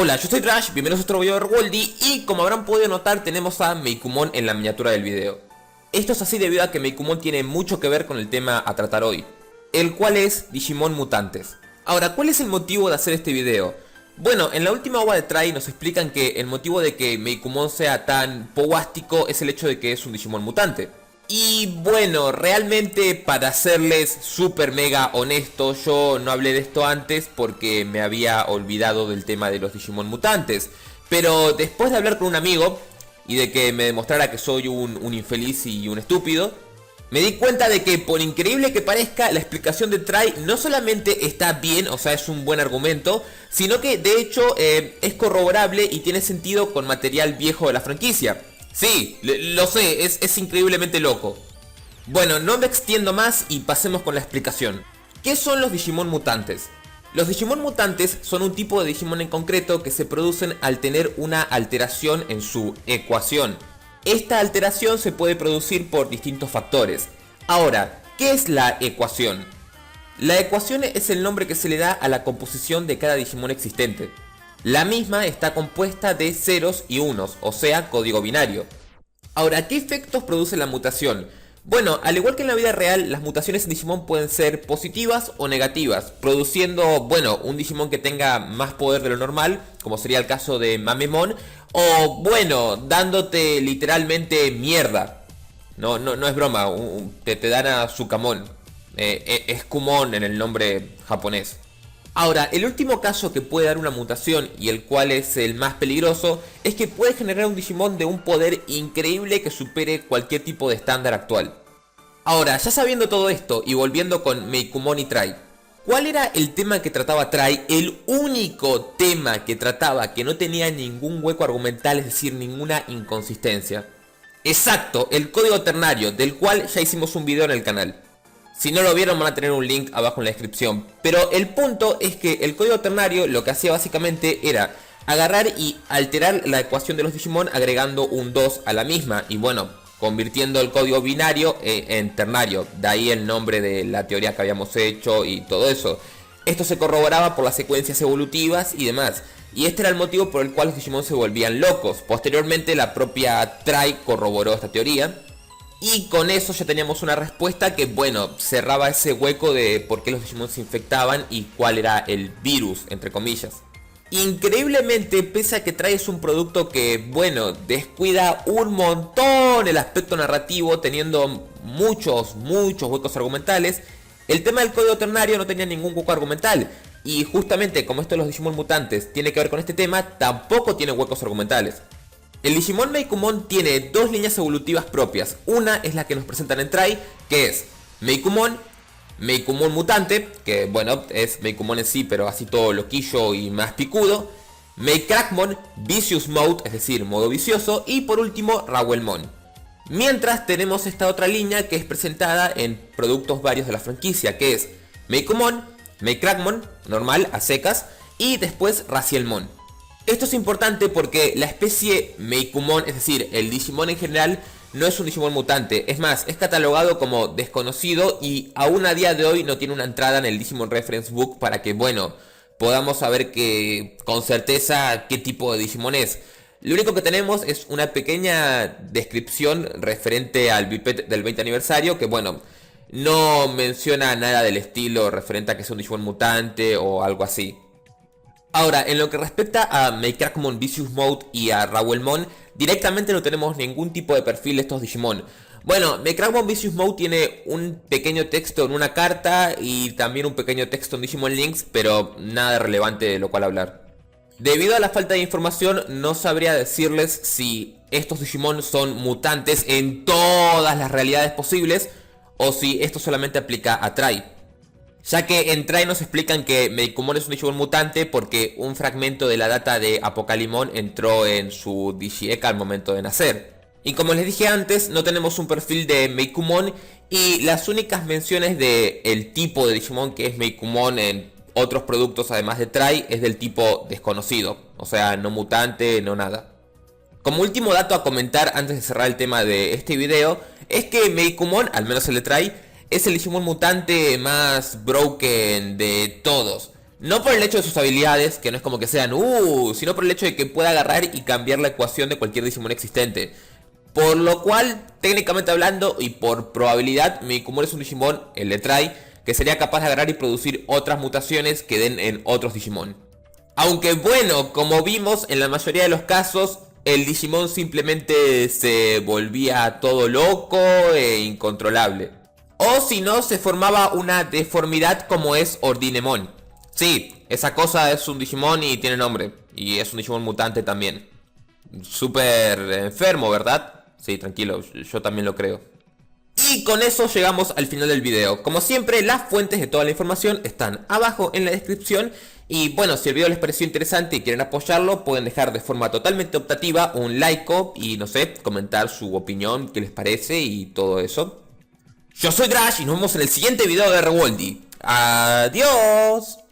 Hola, yo soy Trash, bienvenidos a otro video de Rewoldy y como habrán podido notar tenemos a Meicoomon en la miniatura del video. Esto es así debido a que Meicoomon tiene mucho que ver con el tema a tratar hoy, el cual es Digimon mutantes. Ahora, ¿cuál es el motivo de hacer este video? Bueno, en la última OVA de Try nos explican que el motivo de que Meicoomon sea tan poguástico es el hecho de que es un Digimon mutante. Y bueno, realmente para serles super mega honesto, yo no hablé de esto antes porque me había olvidado del tema de los Digimon mutantes. Pero después de hablar con un amigo y de que me demostrara que soy un infeliz y un estúpido, me di cuenta de que por increíble que parezca, la explicación de Try no solamente está bien, o sea es un buen argumento, sino que de hecho es corroborable y tiene sentido con material viejo de la franquicia. Sí, lo sé, es increíblemente loco. Bueno, no me extiendo más y pasemos con la explicación. ¿Qué son los Digimon mutantes? Los Digimon mutantes son un tipo de Digimon en concreto que se producen al tener una alteración en su ecuación. Esta alteración se puede producir por distintos factores. Ahora, ¿qué es la ecuación? La ecuación es el nombre que se le da a la composición de cada Digimon existente. La misma está compuesta de ceros y unos, o sea, código binario. Ahora, ¿qué efectos produce la mutación? Bueno, al igual que en la vida real, las mutaciones en Digimon pueden ser positivas o negativas, produciendo, bueno, un Digimon que tenga más poder de lo normal, como sería el caso de Mamemon, o, bueno, dándote literalmente mierda. No es broma, te dan a Sukamon. Es Kumon en el nombre japonés. Ahora, el último caso que puede dar una mutación y el cual es el más peligroso es que puede generar un Digimon de un poder increíble que supere cualquier tipo de estándar actual. Ahora, ya sabiendo todo esto y volviendo con Meicoomon y Try, ¿cuál era el tema que trataba Try? El único tema que trataba que no tenía ningún hueco argumental, es decir, ninguna inconsistencia. Exacto, el código ternario, del cual ya hicimos un video en el canal. Si no lo vieron van a tener un link abajo en la descripción. Pero el punto es que el código ternario lo que hacía básicamente era agarrar y alterar la ecuación de los Digimon agregando un 2 a la misma. Y bueno, convirtiendo el código binario en ternario. De ahí el nombre de la teoría que habíamos hecho y todo eso. Esto se corroboraba por las secuencias evolutivas y demás. Y este era el motivo por el cual los Digimon se volvían locos. Posteriormente la propia Try corroboró esta teoría. Y con eso ya teníamos una respuesta que, bueno, cerraba ese hueco de por qué los Digimon se infectaban y cuál era el virus, entre comillas. Increíblemente, pese a que traes un producto que, bueno, descuida un montón el aspecto narrativo, teniendo muchos huecos argumentales, el tema del código ternario no tenía ningún hueco argumental. Y justamente como esto de los Digimon mutantes tiene que ver con este tema, tampoco tiene huecos argumentales. El Digimon Meicoomon tiene dos líneas evolutivas propias. Una es la que nos presentan en Try, que es Meicoomon, Meicoomon mutante, que bueno, es Meicoomon en sí, pero así todo loquillo y más picudo. Meicrackmon, Vicious Mode, es decir, modo vicioso. Y por último, Rawelmon. Mientras tenemos esta otra línea que es presentada en productos varios de la franquicia, que es Meicoomon, Meicrackmon, normal, a secas, y después Razielmon. Esto es importante porque la especie Meicoomon, es decir, el Digimon en general, no es un Digimon mutante. Es más, es catalogado como desconocido y aún a día de hoy no tiene una entrada en el Digimon Reference Book para que, bueno, podamos saber con certeza qué tipo de Digimon es. Lo único que tenemos es una pequeña descripción referente al Biped del 20 aniversario que, bueno, no menciona nada del estilo referente a que es un Digimon mutante o algo así. Ahora, en lo que respecta a Meicrackmon Vicious Mode y a Rawelmon, directamente no tenemos ningún tipo de perfil de estos Digimon. Bueno, Meicrackmon Vicious Mode tiene un pequeño texto en una carta y también un pequeño texto en Digimon Links, pero nada relevante de lo cual hablar. Debido a la falta de información, no sabría decirles si estos Digimon son mutantes en todas las realidades posibles o si esto solamente aplica a Try. Ya que en Try nos explican que Meicoomon es un Digimon mutante porque un fragmento de la data de Apocalimon entró en su Digieka al momento de nacer. Y como les dije antes, no tenemos un perfil de Meicoomon y las únicas menciones del tipo de Digimon que es Meicoomon en otros productos además de Try es del tipo desconocido, o sea, no mutante, no nada. Como último dato a comentar antes de cerrar el tema de este video, es que Meicoomon, al menos el de Try, es el Digimon mutante más broken de todos. No por el hecho de sus habilidades, que no es como que sean sino por el hecho de que pueda agarrar y cambiar la ecuación de cualquier Digimon existente. Por lo cual, técnicamente hablando y por probabilidad, Meicoomon es un Digimon, el Letrai, que sería capaz de agarrar y producir otras mutaciones que den en otros Digimon. Aunque bueno, como vimos en la mayoría de los casos, el Digimon simplemente se volvía todo loco e incontrolable. O si no, se formaba una deformidad como es Ordinemon. Sí, esa cosa es un Digimon y tiene nombre. Y es un Digimon mutante también. Súper enfermo, ¿verdad? Sí, tranquilo, yo también lo creo. Y con eso llegamos al final del video. Como siempre, las fuentes de toda la información están abajo en la descripción. Y bueno, si el video les pareció interesante y quieren apoyarlo, pueden dejar de forma totalmente optativa un like y no sé, comentar su opinión, qué les parece y todo eso. Yo soy Drash y nos vemos en el siguiente video de Rewoldy. Adiós.